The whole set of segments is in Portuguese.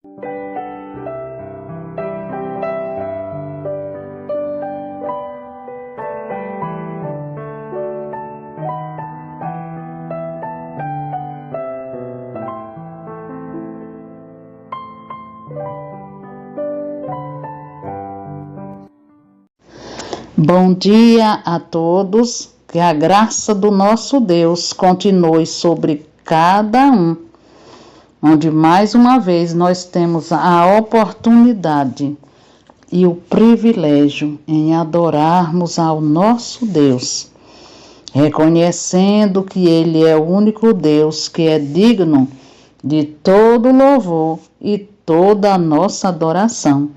Bom dia a todos, que a graça do nosso Deus continue sobre cada um, onde mais uma vez nós temos a oportunidade e o privilégio em adorarmos ao nosso Deus, reconhecendo que Ele é o único Deus que é digno de todo louvor e toda a nossa adoração.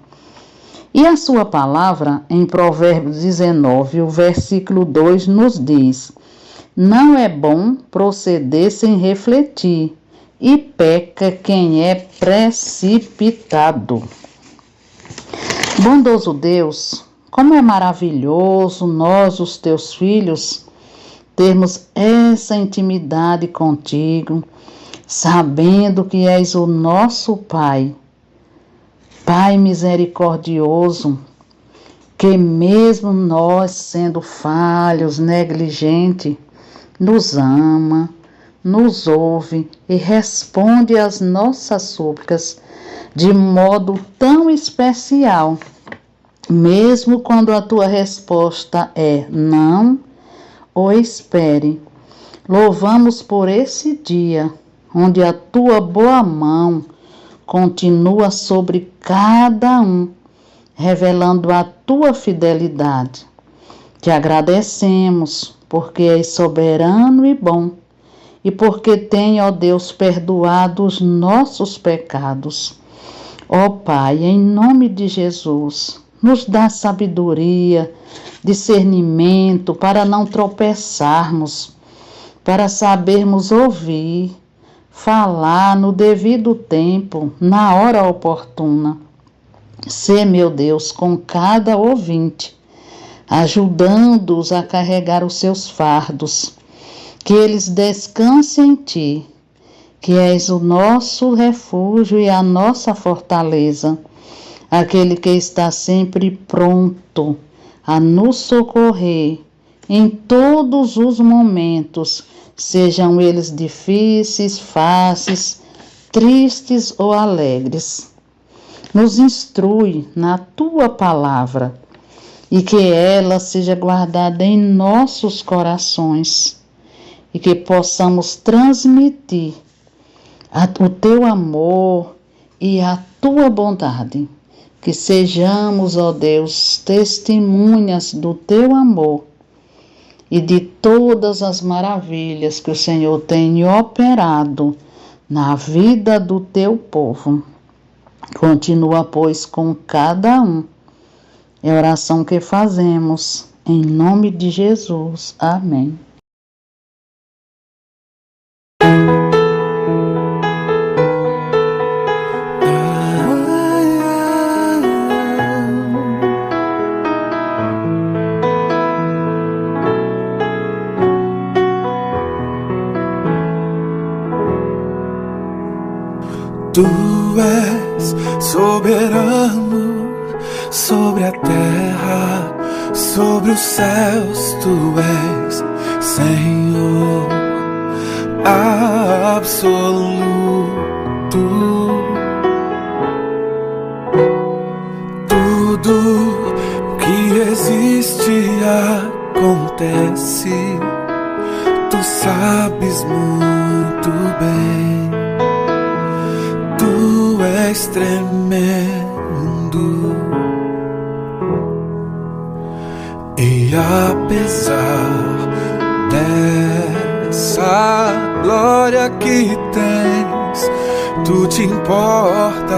E a sua palavra, em Provérbios 19, o versículo 2, nos diz: não é bom proceder sem refletir, e peca quem é precipitado. Bondoso Deus, como é maravilhoso nós, os teus filhos, termos essa intimidade contigo, sabendo que és o nosso Pai. Pai misericordioso, que mesmo nós sendo falhos, negligentes, nos ama, nos ouve e responde às nossas súplicas de modo tão especial, mesmo quando a tua resposta é não ou espere. Louvamos por esse dia, onde a tua boa mão continua sobre cada um, revelando a tua fidelidade. Te agradecemos, porque és soberano e bom, e porque tem, ó Deus, perdoado os nossos pecados. Ó Pai, em nome de Jesus, nos dá sabedoria, discernimento para não tropeçarmos, para sabermos ouvir, falar no devido tempo, na hora oportuna. Sê, meu Deus, com cada ouvinte, ajudando-os a carregar os seus fardos, que eles descansem em Ti, que és o nosso refúgio e a nossa fortaleza, aquele que está sempre pronto a nos socorrer em todos os momentos, sejam eles difíceis, fáceis, tristes ou alegres. Nos instrui na Tua palavra e que ela seja guardada em nossos corações e que possamos transmitir o Teu amor e a Tua bondade. Que sejamos, ó Deus, testemunhas do Teu amor e de todas as maravilhas que o Senhor tem operado na vida do Teu povo. Continua, pois, com cada um. É a oração que fazemos, em nome de Jesus. Amém. Tu és soberano sobre a terra, sobre os céus. Tu és Senhor absoluto. Tudo que existe acontece. Tu sabes muito bem. Tu és tremendo, e apesar dessa glória que tens, tu te importas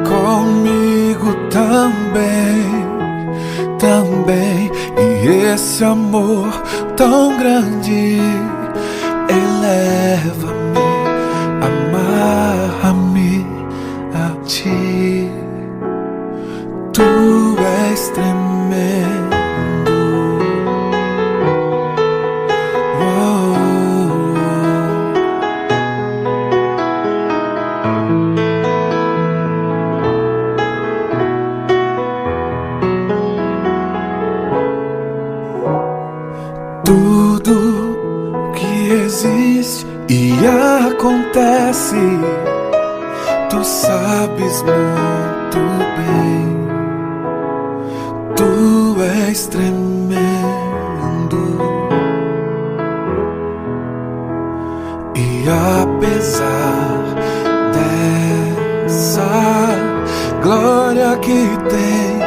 comigo também, e esse amor tão grande eleva-me, amarra-me a Ti. Tu és tremendo. Oh, oh. E acontece, tu sabes muito bem, tu és tremendo. E apesar dessa glória que tens,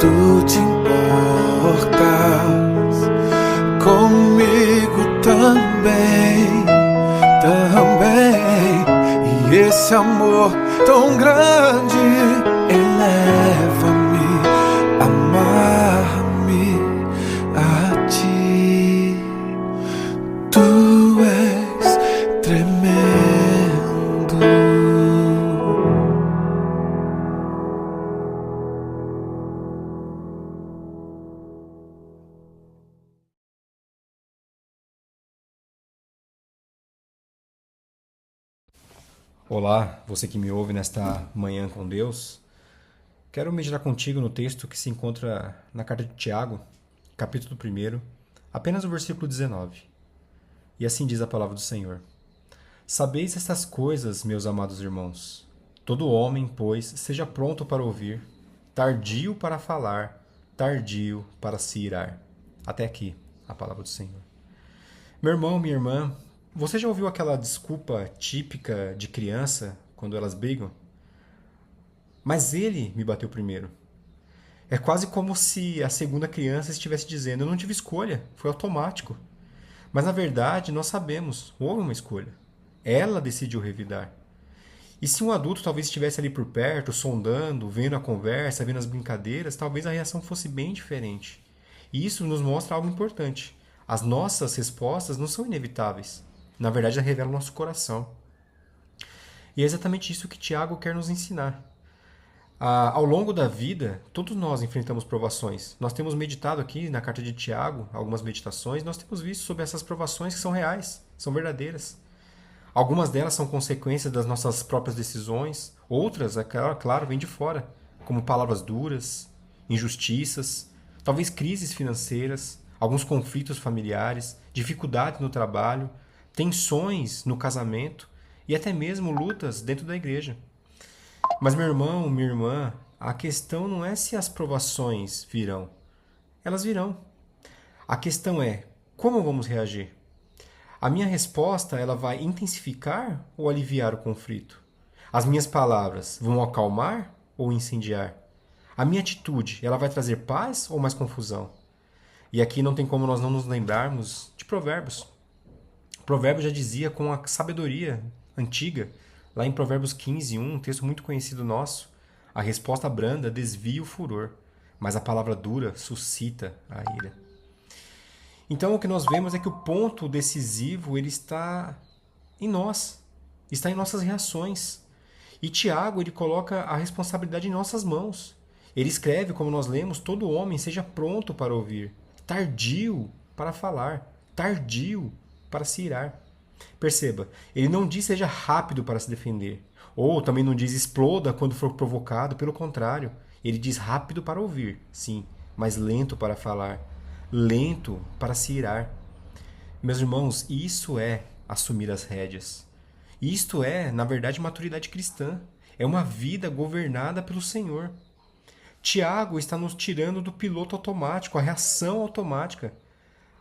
tu te importas comigo também, também. E esse amor tão grande eleva-me, amarra-me a ti. Tu és tremendo. Olá, você que me ouve nesta manhã com Deus. Quero meditar contigo no texto que se encontra na carta de Tiago, capítulo 1, apenas o versículo 19. E assim diz a palavra do Senhor: Sabeis estas coisas, meus amados irmãos. Todo homem, pois, seja pronto para ouvir, tardio para falar, tardio para se irar. Até aqui, a palavra do Senhor. Meu irmão, minha irmã, você já ouviu aquela desculpa típica de criança quando elas brigam? Mas ele me bateu primeiro. É quase como se a segunda criança estivesse dizendo: eu não tive escolha, foi automático. Mas na verdade nós sabemos, houve uma escolha. Ela decidiu revidar. E se um adulto talvez estivesse ali por perto, sondando, vendo a conversa, vendo as brincadeiras, talvez a reação fosse bem diferente. E isso nos mostra algo importante. As nossas respostas não são inevitáveis. Na verdade, ela revela o nosso coração. E é exatamente isso que Tiago quer nos ensinar. Ao longo da vida, todos nós enfrentamos provações. Nós temos meditado aqui na carta de Tiago, algumas meditações, nós temos visto sobre essas provações que são reais, são verdadeiras. Algumas delas são consequências das nossas próprias decisões, outras, é claro, vêm de fora, como palavras duras, injustiças, talvez crises financeiras, alguns conflitos familiares, dificuldades no trabalho, tensões no casamento e até mesmo lutas dentro da igreja. Mas, meu irmão, minha irmã, a questão não é se as provações virão. Elas virão. A questão é como vamos reagir. A minha resposta, ela vai intensificar ou aliviar o conflito? As minhas palavras vão acalmar ou incendiar? A minha atitude, ela vai trazer paz ou mais confusão? E aqui não tem como nós não nos lembrarmos de Provérbios. Provérbios já dizia com a sabedoria antiga, lá em Provérbios 15:1, um texto muito conhecido nosso: a resposta branda desvia o furor, mas a palavra dura suscita a ira. Então o que nós vemos é que o ponto decisivo ele está em nós, está em nossas reações. E Tiago ele coloca a responsabilidade em nossas mãos. Ele escreve, como nós lemos: todo homem seja pronto para ouvir, tardio para falar, tardio para se irar. Perceba, ele não diz seja rápido para se defender, ou também não diz exploda quando for provocado, pelo contrário, ele diz rápido para ouvir, sim, mas lento para falar, lento para se irar. Meus irmãos, isso é assumir as rédeas. Isto é, na verdade, maturidade cristã. É uma vida governada pelo Senhor. Tiago está nos tirando do piloto automático, a reação automática.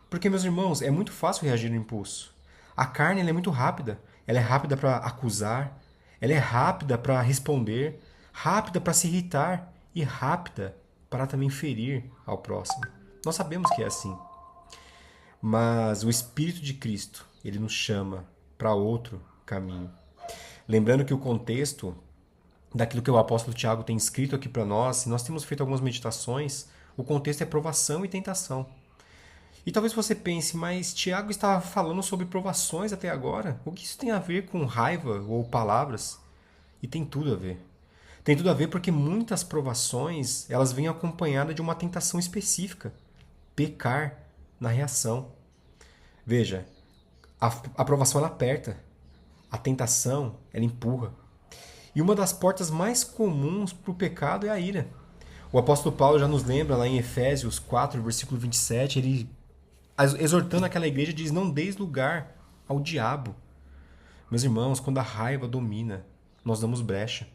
Porque, meus irmãos, é muito fácil reagir no impulso. A carne ela é muito rápida. Ela é rápida para acusar, ela é rápida para responder, rápida para se irritar e rápida para também ferir ao próximo. Nós sabemos que é assim. Mas o Espírito de Cristo, ele nos chama para outro caminho. Lembrando que o contexto daquilo que o apóstolo Tiago tem escrito aqui para nós, se nós temos feito algumas meditações, o contexto é provação e tentação. E talvez você pense, mas Tiago estava falando sobre provações até agora? O que isso tem a ver com raiva ou palavras? E tem tudo a ver. Tem tudo a ver porque muitas provações, elas vêm acompanhadas de uma tentação específica. Pecar na reação. Veja, a provação ela aperta. A tentação, ela empurra. E uma das portas mais comuns para o pecado é a ira. O apóstolo Paulo já nos lembra lá em Efésios 4, versículo 27, ele exortando aquela igreja, diz: não deis lugar ao diabo. Meus irmãos, quando a raiva domina, nós damos brecha.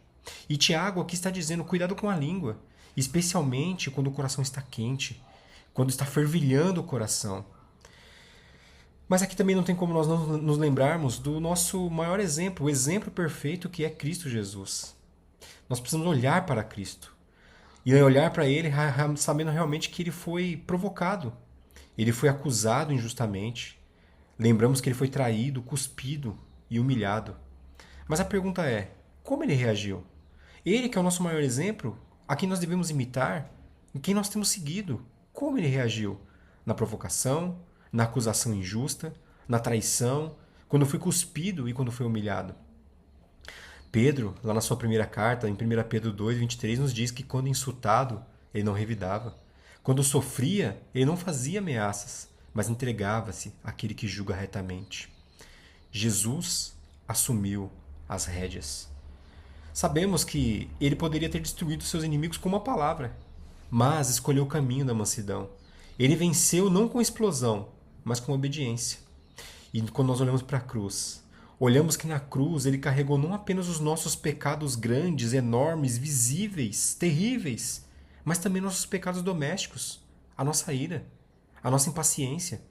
E Tiago aqui está dizendo: cuidado com a língua, especialmente quando o coração está quente, quando está fervilhando o coração. Mas aqui também não tem como nós não nos lembrarmos do nosso maior exemplo, o exemplo perfeito que é Cristo Jesus. Nós precisamos olhar para Cristo e olhar para Ele sabendo realmente que Ele foi provocado, Ele foi acusado injustamente. Lembramos que Ele foi traído, cuspido e humilhado. Mas a pergunta é: como Ele reagiu? Ele, que é o nosso maior exemplo, a quem nós devemos imitar, em quem nós temos seguido, como Ele reagiu? Na provocação, na acusação injusta, na traição, quando foi cuspido e quando foi humilhado. Pedro, lá na sua primeira carta, em 1 Pedro 2:23, nos diz que quando insultado, ele não revidava. Quando sofria, ele não fazia ameaças, mas entregava-se àquele que julga retamente. Jesus assumiu as rédeas. Sabemos que ele poderia ter destruído seus inimigos com uma palavra, mas escolheu o caminho da mansidão. Ele venceu não com explosão, mas com obediência. E quando nós olhamos para a cruz, olhamos que na cruz ele carregou não apenas os nossos pecados grandes, enormes, visíveis, terríveis, mas também nossos pecados domésticos, a nossa ira, a nossa impaciência,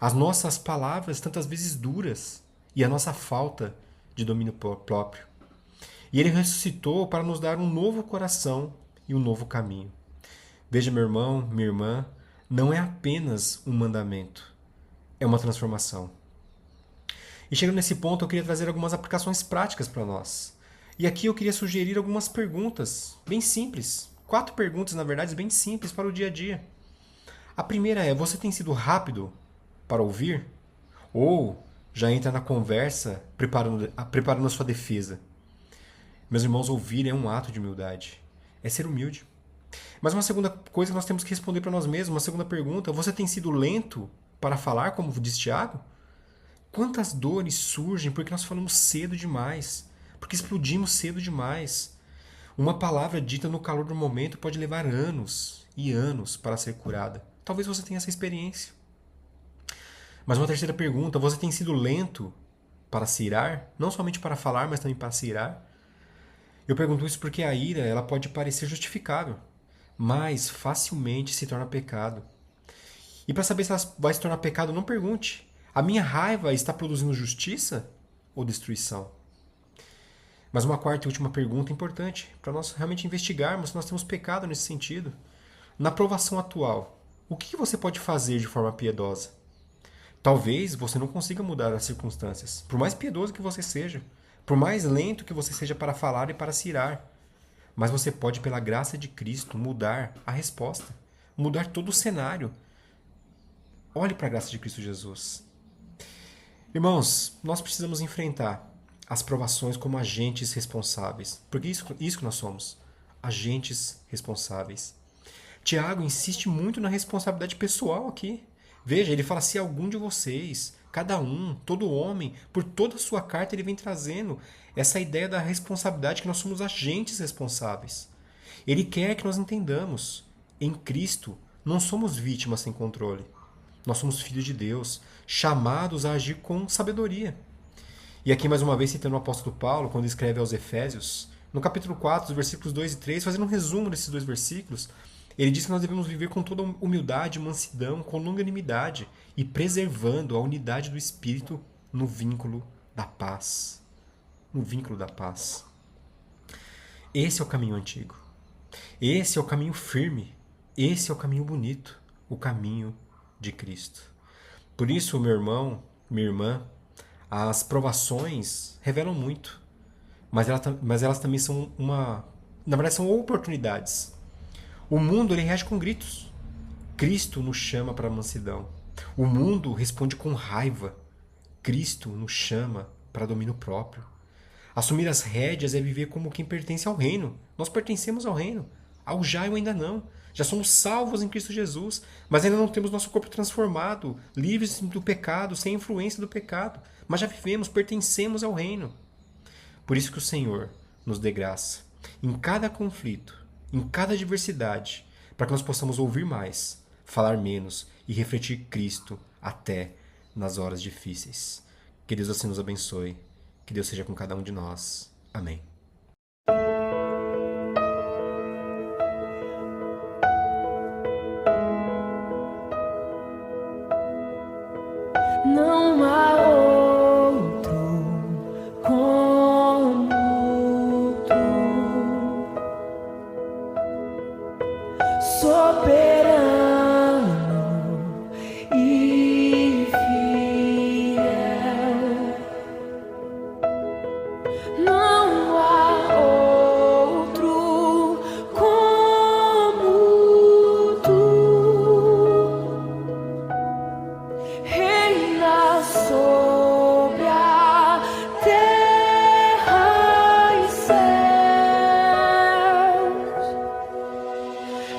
as nossas palavras tantas vezes duras e a nossa falta de domínio próprio. E ele ressuscitou para nos dar um novo coração e um novo caminho. Veja, meu irmão, minha irmã, não é apenas um mandamento, é uma transformação. E chegando nesse ponto, eu queria trazer algumas aplicações práticas para nós. E aqui eu queria sugerir algumas perguntas bem simples. 4 perguntas, na verdade, bem simples para o dia a dia. A primeira é: você tem sido rápido para ouvir? Ou já entra na conversa preparando a sua defesa? Meus irmãos, ouvir é um ato de humildade. É ser humilde. Mas uma segunda coisa que nós temos que responder para nós mesmos, uma segunda pergunta: você tem sido lento para falar, como diz Tiago? Quantas dores surgem porque nós falamos cedo demais, porque explodimos cedo demais. Uma palavra dita no calor do momento pode levar anos e anos para ser curada. Talvez você tenha essa experiência. Mas uma terceira pergunta: você tem sido lento para se irar? Não somente para falar, mas também para se irar? Eu pergunto isso porque a ira ela pode parecer justificável, mas facilmente se torna pecado. E para saber se ela vai se tornar pecado, não pergunte: a minha raiva está produzindo justiça ou destruição? Mas uma quarta e última pergunta importante, para nós realmente investigarmos se nós temos pecado nesse sentido. Na provação atual, o que você pode fazer de forma piedosa? Talvez você não consiga mudar as circunstâncias, por mais piedoso que você seja, por mais lento que você seja para falar e para se irar. Mas você pode, pela graça de Cristo, mudar a resposta, mudar todo o cenário. Olhe para a graça de Cristo Jesus. Irmãos, nós precisamos enfrentar as provações como agentes responsáveis, porque isso que nós somos, agentes responsáveis. Tiago insiste muito na responsabilidade pessoal aqui. Veja, ele fala: se algum de vocês, cada um, todo homem, por toda a sua carta, ele vem trazendo essa ideia da responsabilidade, que nós somos agentes responsáveis. Ele quer que nós entendamos: em Cristo, não somos vítimas sem controle. Nós somos filhos de Deus, chamados a agir com sabedoria. E aqui, mais uma vez, citando o apóstolo Paulo, quando escreve aos Efésios, no capítulo 4, os versículos 2 e 3, fazendo um resumo desses 2 versículos, ele diz que nós devemos viver com toda humildade, mansidão, com longanimidade e preservando a unidade do Espírito no vínculo da paz. No vínculo da paz. Esse é o caminho antigo. Esse é o caminho firme. Esse é o caminho bonito. O caminho de Cristo. Por isso, meu irmão, minha irmã, as provações revelam muito, mas elas também são na verdade, são oportunidades. O mundo ele reage com gritos. Cristo nos chama para a mansidão. O mundo responde com raiva. Cristo nos chama para domínio próprio. Assumir as rédeas é viver como quem pertence ao reino. Nós pertencemos ao reino. Ao já eu ainda não. Já somos salvos em Cristo Jesus, mas ainda não temos nosso corpo transformado, livres do pecado, sem influência do pecado. Mas já vivemos, pertencemos ao reino. Por isso que o Senhor nos dê graça em cada conflito, em cada adversidade, para que nós possamos ouvir mais, falar menos e refletir Cristo até nas horas difíceis. Que Deus assim nos abençoe. Que Deus seja com cada um de nós. Amém. Não há outro como tu, soberano e fiel. Não há outro como tu. Reina sobre a terra e céus.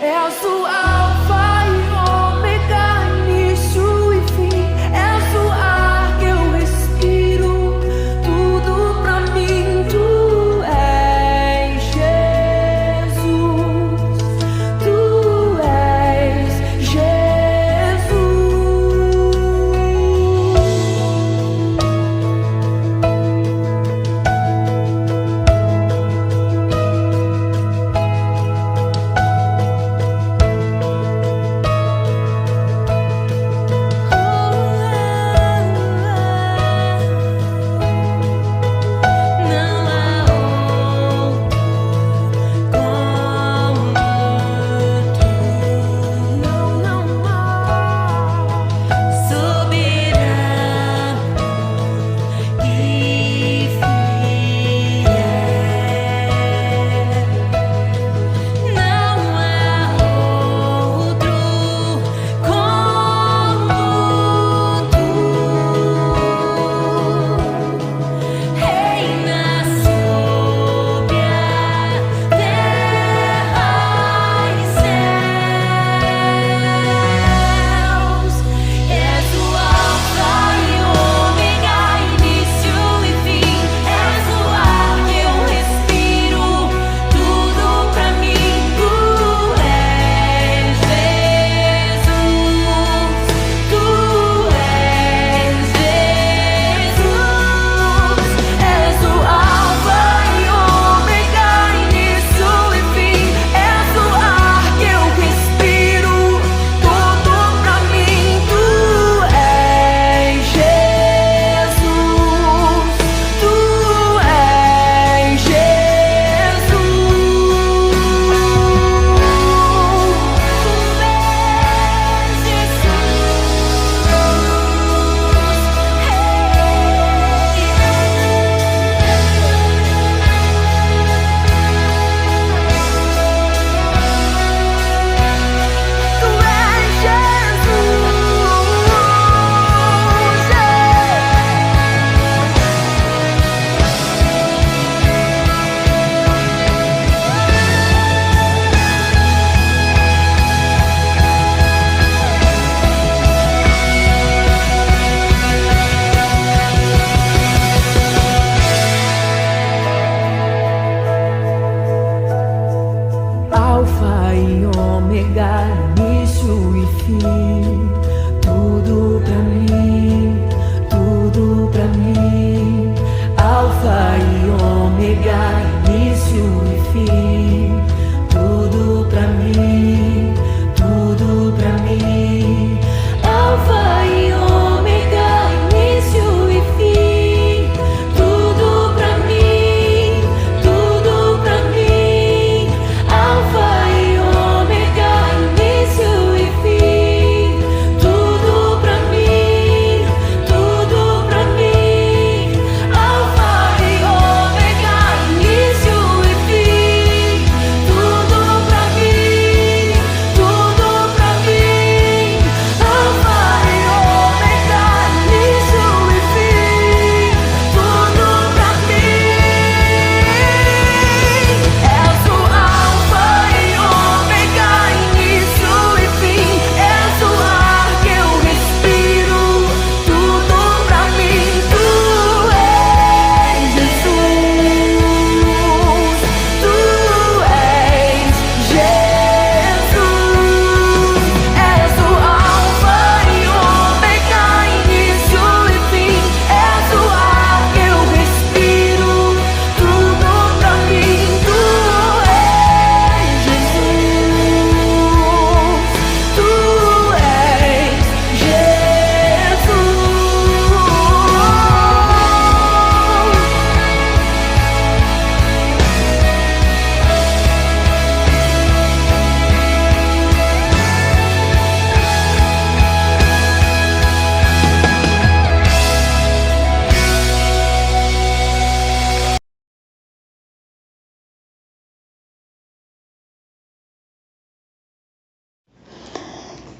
És o Alfa e Ômega, início e fim. És o ar que eu respiro, tudo pra mim. Tu és Jesus, tu és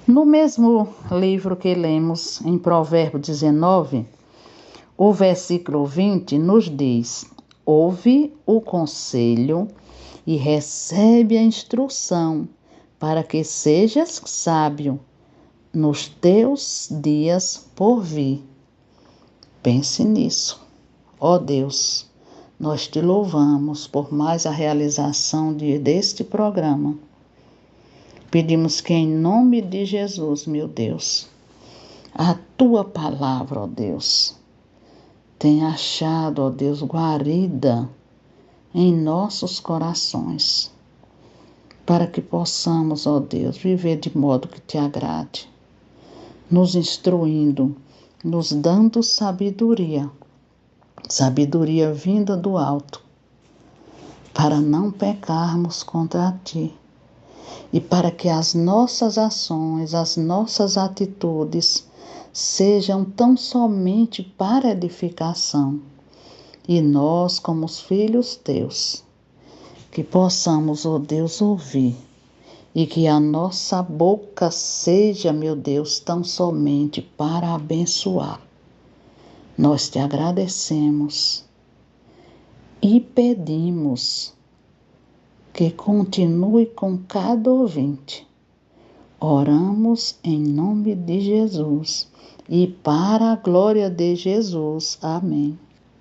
No mesmo livro que lemos em Provérbios 19, o versículo 20 nos diz: ouve o conselho e recebe a instrução, para que sejas sábio nos teus dias por vir. Pense nisso. Ó Deus, nós te louvamos por mais a realização deste programa. Pedimos que em nome de Jesus, meu Deus, a tua palavra, ó Deus, tenha achado, ó Deus, guarida em nossos corações, para que possamos, ó Deus, viver de modo que te agrade, nos instruindo, nos dando sabedoria vinda do alto, para não pecarmos contra ti e para que as nossas ações, as nossas atitudes sejam tão somente para edificação. E nós, como os filhos teus, que possamos, ó Deus, ouvir e que a nossa boca seja, meu Deus, tão somente para abençoar. Nós te agradecemos e pedimos que continue com cada ouvinte. Oramos em nome de Jesus e para a glória de Jesus. Amém.